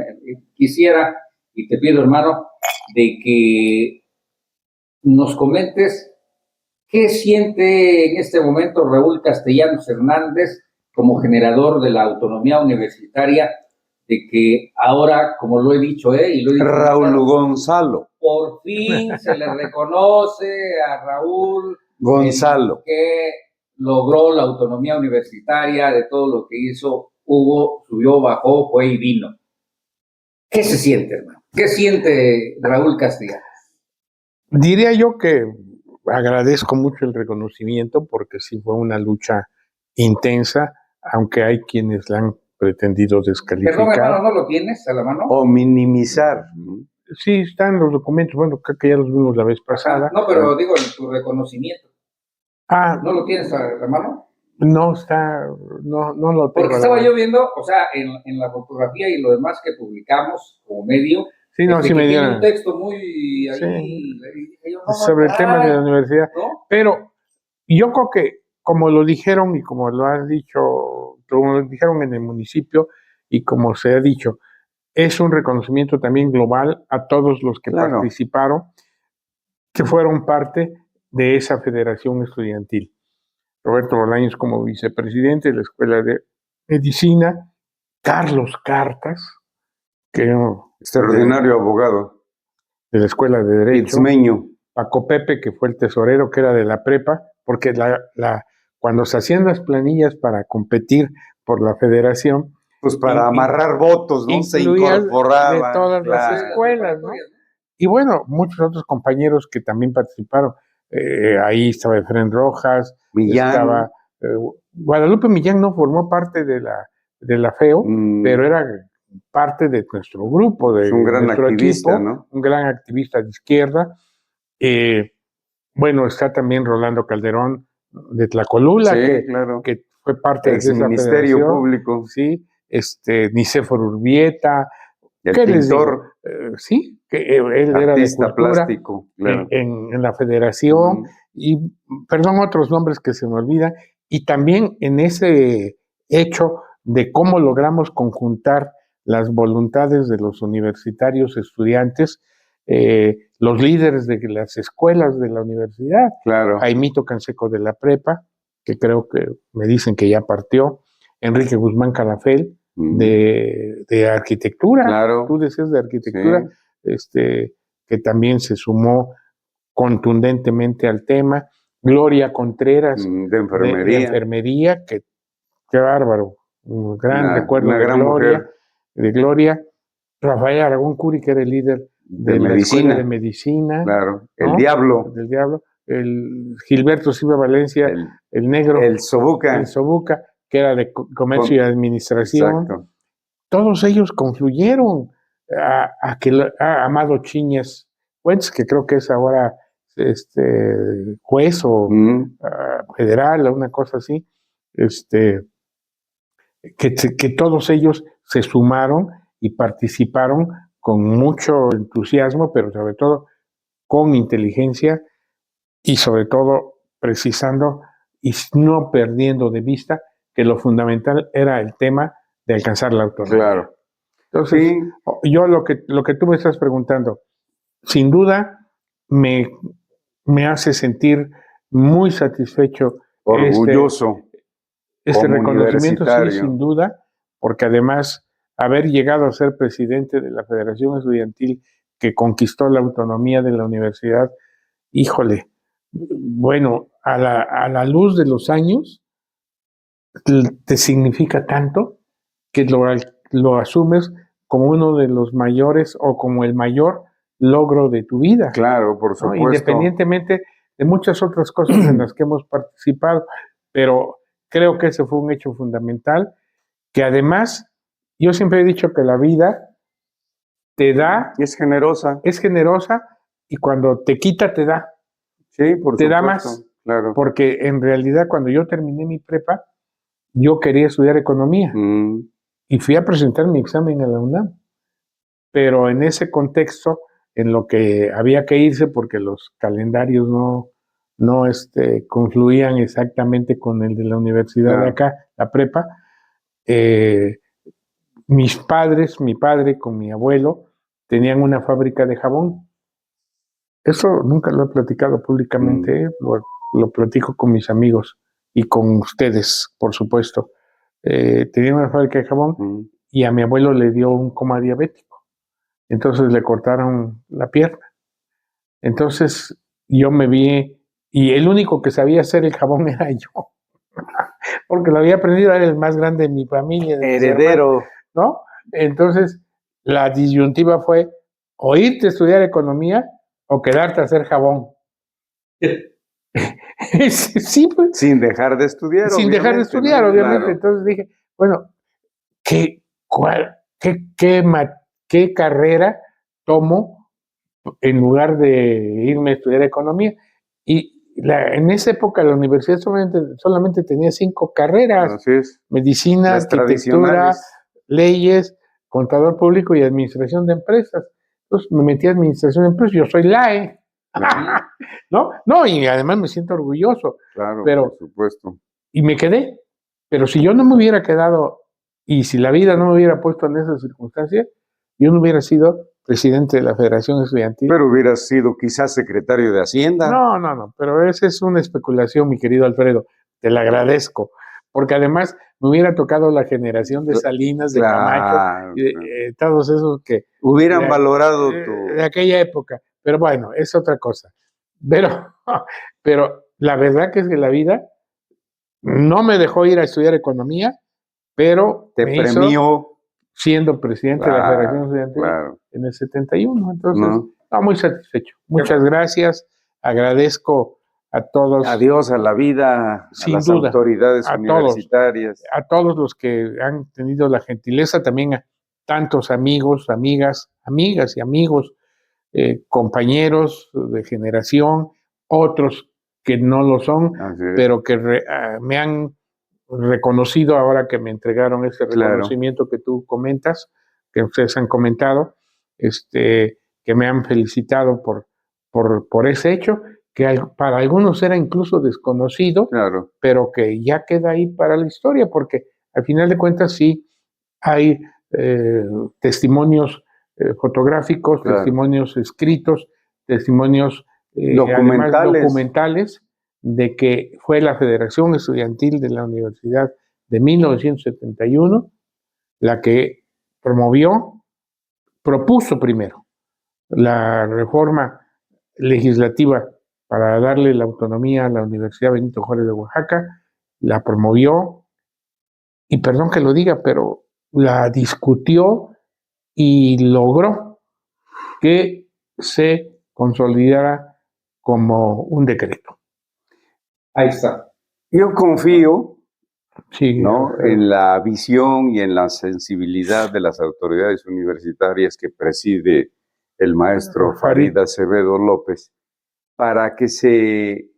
[SPEAKER 2] quisiera, y te pido, hermano, de que nos comentes qué siente en este momento Raúl Castellanos Hernández como generador de la autonomía universitaria, de que ahora, como lo he dicho, y lo he dicho
[SPEAKER 4] Raúl Gonzalo.
[SPEAKER 2] Por fin se le reconoce a Raúl
[SPEAKER 4] Gonzalo
[SPEAKER 2] que logró la autonomía universitaria, de todo lo que hizo Hugo, subió, bajó, fue y vino. ¿Qué se siente, hermano? ¿Qué siente Raúl Castellanos?
[SPEAKER 3] Diría yo que agradezco mucho el reconocimiento porque sí fue una lucha intensa, aunque hay quienes la han pretendido descalificar.
[SPEAKER 2] Perdón, hermano, ¿no lo tienes a la mano?
[SPEAKER 4] O minimizar.
[SPEAKER 3] Sí, están los documentos, bueno, creo que ya los vimos la vez pasada.
[SPEAKER 2] No, pero digo, tu reconocimiento. ¿No lo tienes a la mano?
[SPEAKER 3] No está, no lo tengo.
[SPEAKER 2] Porque estaba yo viendo, o sea, en la fotografía y lo demás que publicamos como medio,
[SPEAKER 3] sí, no, sí me dieron
[SPEAKER 2] un texto muy ahí,
[SPEAKER 3] sí, sobre el tema de la universidad. ¿No? Pero yo creo que, como lo dijeron y como lo han dicho, como lo dijeron en el municipio y como se ha dicho, es un reconocimiento también global a todos los que participaron, que fueron parte de esa federación estudiantil. Roberto Bolaños como vicepresidente de la Escuela de Medicina, Carlos Cartas, que
[SPEAKER 4] extraordinario abogado
[SPEAKER 3] de la Escuela de Derecho,
[SPEAKER 4] Itzmeño.
[SPEAKER 3] Paco Pepe, que fue el tesorero, que era de la prepa, porque cuando se hacían las planillas para competir por la federación,
[SPEAKER 4] pues para amarrar votos, ¿no? Se incorporaba
[SPEAKER 3] de todas las escuelas, ¿no? Y bueno, muchos otros compañeros que también participaron. Ahí estaba Efrén Rojas,
[SPEAKER 4] Millán.
[SPEAKER 3] Estaba Guadalupe Millán no formó parte de la FEO, pero era parte de nuestro grupo, de
[SPEAKER 4] un gran
[SPEAKER 3] nuestro
[SPEAKER 4] activista,
[SPEAKER 3] equipo,
[SPEAKER 4] ¿no?
[SPEAKER 3] Un gran activista de izquierda. Bueno, está también Rolando Calderón de Tlacolula,
[SPEAKER 4] sí,
[SPEAKER 3] que fue parte de esa
[SPEAKER 4] Ministerio
[SPEAKER 3] federación.
[SPEAKER 4] Público.
[SPEAKER 3] Sí, Nicéforo Urbieta.
[SPEAKER 4] El pintor.
[SPEAKER 3] Sí, que él era de cultura,
[SPEAKER 4] plástico, claro.
[SPEAKER 3] en la federación, y perdón, otros nombres que se me olvidan, y también en ese hecho de cómo logramos conjuntar las voluntades de los universitarios estudiantes, los líderes de las escuelas de la universidad,
[SPEAKER 4] claro.
[SPEAKER 3] Jaimito Canseco de la prepa, que creo que me dicen que ya partió, Enrique Guzmán Calafel, de arquitectura,
[SPEAKER 4] claro.
[SPEAKER 3] Tú decías de arquitectura, sí. Que también se sumó contundentemente al tema, Gloria Contreras
[SPEAKER 4] de
[SPEAKER 3] enfermería, que qué bárbaro, un gran recuerdo
[SPEAKER 4] una
[SPEAKER 3] de
[SPEAKER 4] gran
[SPEAKER 3] Gloria, Rafael Aragón Curi, que era el líder de la Escuela de Medicina,
[SPEAKER 4] claro,
[SPEAKER 3] ¿no?
[SPEAKER 4] el Diablo,
[SPEAKER 3] el Gilberto Silva Valencia, el negro,
[SPEAKER 4] el Sobuca,
[SPEAKER 3] que era de Comercio y Administración.
[SPEAKER 4] Exacto.
[SPEAKER 3] Todos ellos confluyeron a Amado Chiñas Fuentes, que creo que es ahora juez o federal o una cosa así, que todos ellos se sumaron y participaron con mucho entusiasmo, pero sobre todo con inteligencia y sobre todo precisando y no perdiendo de vista que lo fundamental era el tema de alcanzar la autonomía.
[SPEAKER 4] Claro.
[SPEAKER 3] Entonces, sí. Yo lo que tú me estás preguntando, sin duda me hace sentir muy satisfecho,
[SPEAKER 4] orgulloso,
[SPEAKER 3] este reconocimiento, sí, sin duda, porque además haber llegado a ser presidente de la Federación Estudiantil que conquistó la autonomía de la universidad, híjole, bueno, a la luz de los años, te significa tanto que lo asumes como uno de los mayores o como el mayor logro de tu vida.
[SPEAKER 4] Claro, por supuesto.
[SPEAKER 3] ¿No? Independientemente de muchas otras cosas en las que hemos participado, pero creo que ese fue un hecho fundamental, que además, yo siempre he dicho que la vida te da...
[SPEAKER 4] Es generosa.
[SPEAKER 3] Es generosa y cuando te quita, te da.
[SPEAKER 4] Sí, por
[SPEAKER 3] te
[SPEAKER 4] supuesto.
[SPEAKER 3] Da más.
[SPEAKER 4] Claro.
[SPEAKER 3] Porque en realidad cuando yo terminé mi prepa, yo quería estudiar economía y fui a presentar mi examen a la UNAM. Pero en ese contexto, en lo que había que irse porque los calendarios no confluían exactamente con el de la universidad de acá, la prepa, mis padres, mi padre con mi abuelo, tenían una fábrica de jabón. Eso nunca lo he platicado públicamente, lo platico con mis amigos y con ustedes, por supuesto. Tenían una fábrica de jabón y a mi abuelo le dio un coma diabético. Entonces le cortaron la pierna. Entonces yo me vi, y el único que sabía hacer el jabón era yo. porque lo había aprendido, era el más grande de mi familia. De
[SPEAKER 4] Heredero.
[SPEAKER 3] Hermanos, ¿no? Entonces, la disyuntiva fue o irte a estudiar economía o quedarte a hacer jabón. Sí, pues.
[SPEAKER 4] Sin dejar de estudiar,
[SPEAKER 3] Sin dejar de estudiar,
[SPEAKER 4] ¿no?
[SPEAKER 3] obviamente.
[SPEAKER 4] Claro.
[SPEAKER 3] Entonces dije, bueno, ¿qué carrera tomo en lugar de irme a estudiar economía? Y en esa época la universidad solamente tenía 5 carreras:
[SPEAKER 4] Así es.
[SPEAKER 3] medicina,
[SPEAKER 4] Las
[SPEAKER 3] arquitectura, leyes, contador público y administración de empresas. Entonces me metí a administración de empresas, yo soy LAE. ¿No? Y además me siento orgulloso.
[SPEAKER 4] Claro,
[SPEAKER 3] pero,
[SPEAKER 4] por supuesto.
[SPEAKER 3] Y me quedé. Pero si yo no me hubiera quedado y si la vida no me hubiera puesto en esas circunstancias, yo no hubiera sido presidente de la Federación Estudiantil.
[SPEAKER 4] Pero hubieras sido quizás secretario de Hacienda.
[SPEAKER 3] No, pero esa es una especulación, mi querido Alfredo. Te la agradezco. Porque además me hubiera tocado la generación de Salinas, de Camacho, todos esos que
[SPEAKER 4] hubieran valorado
[SPEAKER 3] de aquella época. Pero bueno, es otra cosa. Pero la verdad que es que la vida no me dejó ir a estudiar economía, pero
[SPEAKER 4] te premió
[SPEAKER 3] siendo presidente de la Federación Estudiantil en el 71. Entonces, muy satisfecho. Muchas gracias. Agradezco a todos.
[SPEAKER 4] Adiós a la vida,
[SPEAKER 3] sin
[SPEAKER 4] a las
[SPEAKER 3] duda,
[SPEAKER 4] autoridades universitarias.
[SPEAKER 3] A todos los que han tenido la gentileza, también a tantos amigos, amigas y amigos, compañeros de generación, otros que no lo son, pero que me han reconocido ahora que me entregaron ese reconocimiento que tú comentas, que ustedes han comentado, que me han felicitado por ese hecho, que para algunos era incluso desconocido, pero que ya queda ahí para la historia, porque al final de cuentas sí hay testimonios fotográficos, testimonios escritos, testimonios documentales de que fue la Federación Estudiantil de la Universidad de 1971 la que propuso primero la reforma legislativa para darle la autonomía a la Universidad Benito Juárez de Oaxaca, la promovió, y perdón que lo diga, pero la discutió y logró que se consolidara como un decreto.
[SPEAKER 2] Ahí está.
[SPEAKER 4] Yo confío en la visión y en la sensibilidad de las autoridades universitarias que preside el maestro Farid Acevedo López para que se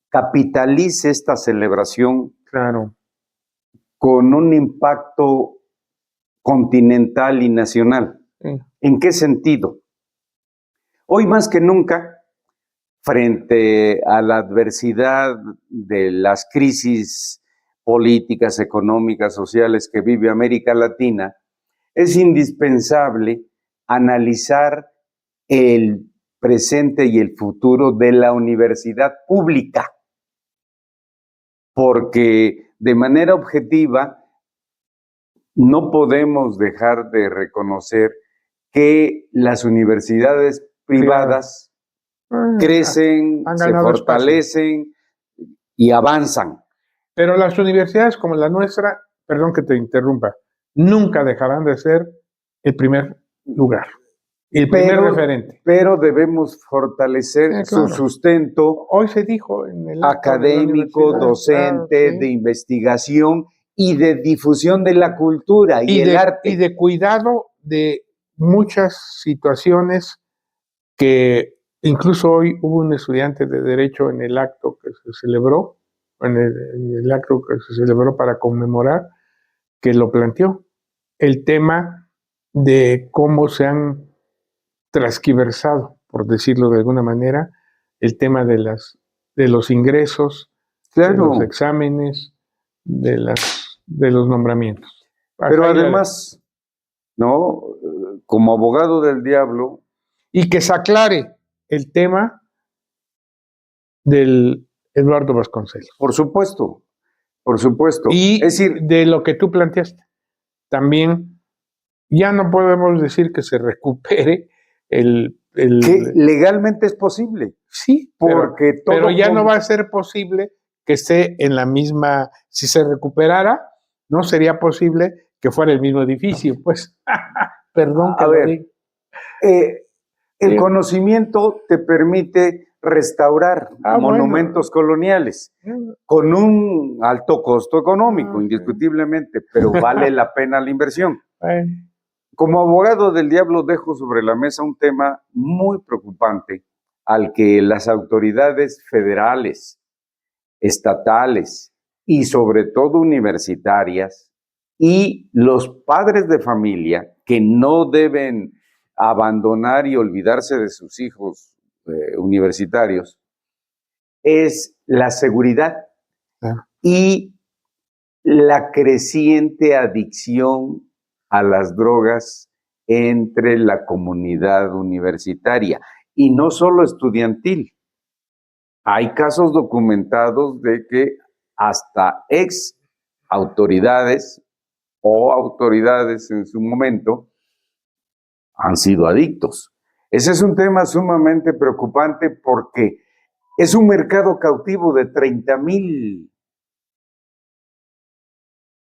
[SPEAKER 4] capitalice esta celebración con un impacto continental y nacional. ¿En qué sentido? Hoy más que nunca, frente a la adversidad de las crisis políticas, económicas, sociales que vive América Latina, es indispensable analizar el presente y el futuro de la universidad pública, porque de manera objetiva no podemos dejar de reconocer que las universidades privadas crecen, se fortalecen y avanzan.
[SPEAKER 3] Pero las universidades como la nuestra, perdón que te interrumpa, nunca dejarán de ser el primer lugar, el primer referente.
[SPEAKER 4] Pero debemos fortalecer su sustento.
[SPEAKER 3] Hoy se dijo en el
[SPEAKER 4] académico, docente, de investigación y de difusión de la cultura y el arte.
[SPEAKER 3] Y de cuidado de muchas situaciones que incluso hoy hubo un estudiante de Derecho en el acto que se celebró, en el acto que se celebró para conmemorar, que lo planteó. El tema de cómo se han transquiversado, por decirlo de alguna manera, el tema de los ingresos, de los exámenes, de los nombramientos.
[SPEAKER 4] Pero además, como abogado del diablo.
[SPEAKER 3] Y que se aclare el tema del Eduardo Vasconcelos.
[SPEAKER 4] Por supuesto.
[SPEAKER 3] Y es decir, de lo que tú planteaste, también ya no podemos decir que se recupere que
[SPEAKER 4] legalmente es posible.
[SPEAKER 3] Sí, pero ya no va a ser posible que esté en la misma, si se recuperara, no sería posible que fuera el mismo edificio, pues. Perdón que lo diga.
[SPEAKER 4] El conocimiento te permite restaurar monumentos coloniales con un alto costo económico, indiscutiblemente, pero vale la pena la inversión. Como abogado del diablo dejo sobre la mesa un tema muy preocupante al que las autoridades federales, estatales y sobre todo universitarias y los padres de familia que no deben abandonar y olvidarse de sus hijos universitarios, es la seguridad y la creciente adicción a las drogas entre la comunidad universitaria y no solo estudiantil. Hay casos documentados de que hasta ex autoridades o autoridades en su momento han sido adictos. Ese es un tema sumamente preocupante porque es un mercado cautivo de 30,000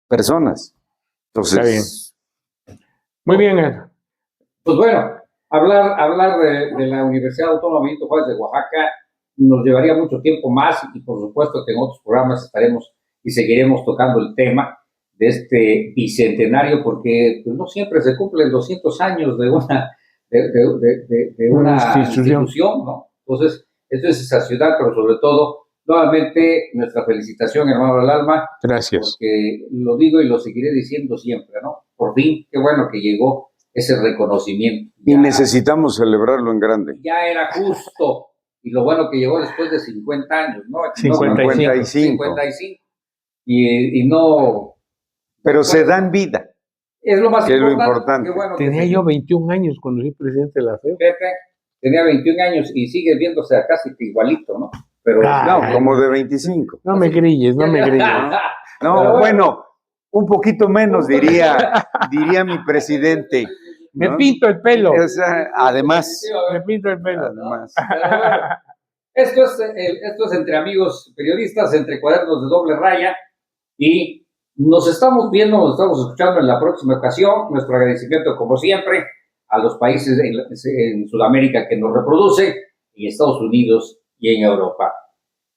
[SPEAKER 4] personas. Entonces,
[SPEAKER 3] está bien. Muy bien, Ed.
[SPEAKER 2] Pues bueno, hablar de la Universidad Autónoma Benito Juárez de Oaxaca nos llevaría mucho tiempo más y por supuesto que en otros programas estaremos y seguiremos tocando el tema de este bicentenario porque pues, no siempre se cumplen 200 años de una institución, ¿no? Entonces, esto es esa ciudad, pero sobre todo, nuevamente, nuestra felicitación, hermano del alma.
[SPEAKER 3] Gracias.
[SPEAKER 2] Porque lo digo y lo seguiré diciendo siempre, ¿no? Por fin, qué bueno que llegó ese reconocimiento.
[SPEAKER 4] Y necesitamos celebrarlo en grande.
[SPEAKER 2] Ya era justo. Y lo bueno que llegó después de 50 años, ¿no?
[SPEAKER 4] 55.
[SPEAKER 2] Y no...
[SPEAKER 4] Pero se dan vida.
[SPEAKER 2] Es lo más
[SPEAKER 4] importante.
[SPEAKER 2] Bueno,
[SPEAKER 3] tenía yo 21 años cuando fui presidente de la FEO.
[SPEAKER 2] Tenía 21 años y sigue viéndose casi igualito, ¿no? Pero
[SPEAKER 4] no, como de 25.
[SPEAKER 3] No me grilles, no me grilles.
[SPEAKER 4] No, bueno, un poquito menos diría mi presidente.
[SPEAKER 3] ¿No? Me pinto el pelo.
[SPEAKER 4] O sea, además.
[SPEAKER 3] Me pinto el pelo.
[SPEAKER 4] Además.
[SPEAKER 2] Esto es entre amigos periodistas, entre cuadernos de doble raya y nos estamos viendo, nos estamos escuchando en la próxima ocasión. Nuestro agradecimiento, como siempre, a los países en Sudamérica que nos reproducen, en Estados Unidos y en Europa.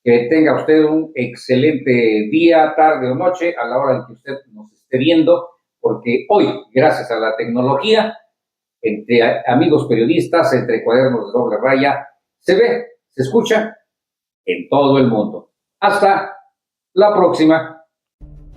[SPEAKER 2] Que tenga usted un excelente día, tarde o noche, a la hora en que usted nos esté viendo, porque hoy, gracias a la tecnología, entre amigos periodistas, entre cuadernos de doble raya, se ve, se escucha en todo el mundo. Hasta la próxima.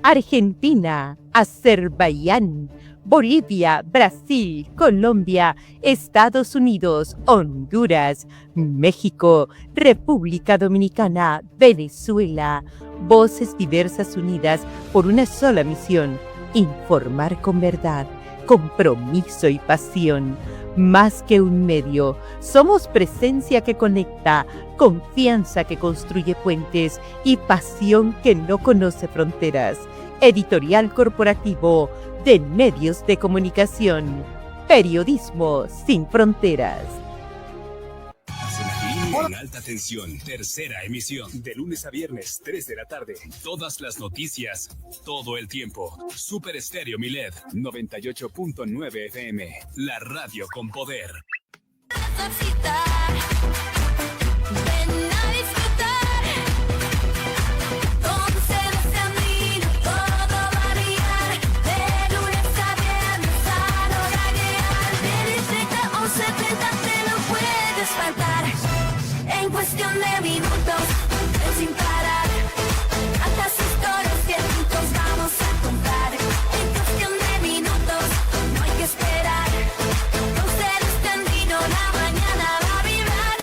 [SPEAKER 1] Argentina, Azerbaiyán, Bolivia, Brasil, Colombia, Estados Unidos, Honduras, México, República Dominicana, Venezuela. Voces diversas unidas por una sola misión: informar con verdad, compromiso y pasión. Más que un medio, somos presencia que conecta, confianza que construye puentes y pasión que no conoce fronteras. Editorial corporativo de medios de comunicación. Periodismo sin fronteras.
[SPEAKER 5] En alta tensión, tercera emisión, de lunes a viernes, 3 de la tarde. Todas las noticias, todo el tiempo. Super Estéreo Milet, 98.9 FM, la radio con poder.
[SPEAKER 6] En cuestión de minutos, sin parar, hasta historias que juntos vamos a contar. En cuestión de minutos, no hay que esperar. Con ser extendido, la mañana va a vibrar.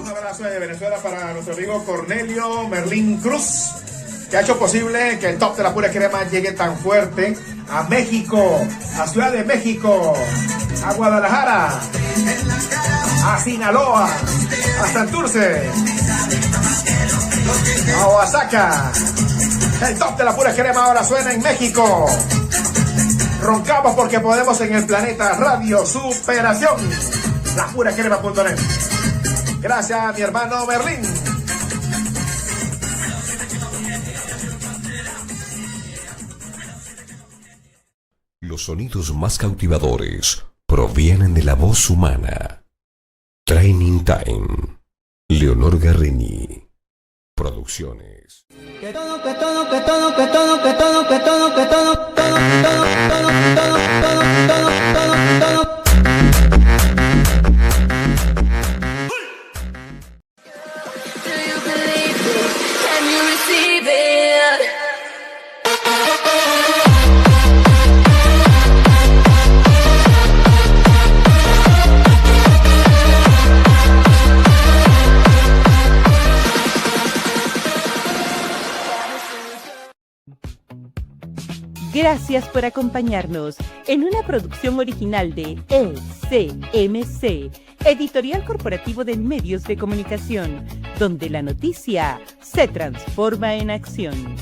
[SPEAKER 7] Un abrazo de Venezuela para nuestro amigo Cornelio Merlín Cruz, que ha hecho posible que el top de la pura crema llegue tan fuerte a México, a Ciudad de México, a Guadalajara, a Sinaloa, a Santurce, a Oaxaca. El top de la pura crema ahora suena en México. Roncamos porque podemos en el planeta. Radio Superación. LaPuraCrema.net. Gracias, mi hermano Merlín.
[SPEAKER 8] Los sonidos más cautivadores provienen de la voz humana. Training Time. Leonor Garrini. Producciones.
[SPEAKER 1] Gracias por acompañarnos en una producción original de ECMC, Editorial Corporativo de Medios de Comunicación, donde la noticia se transforma en acción.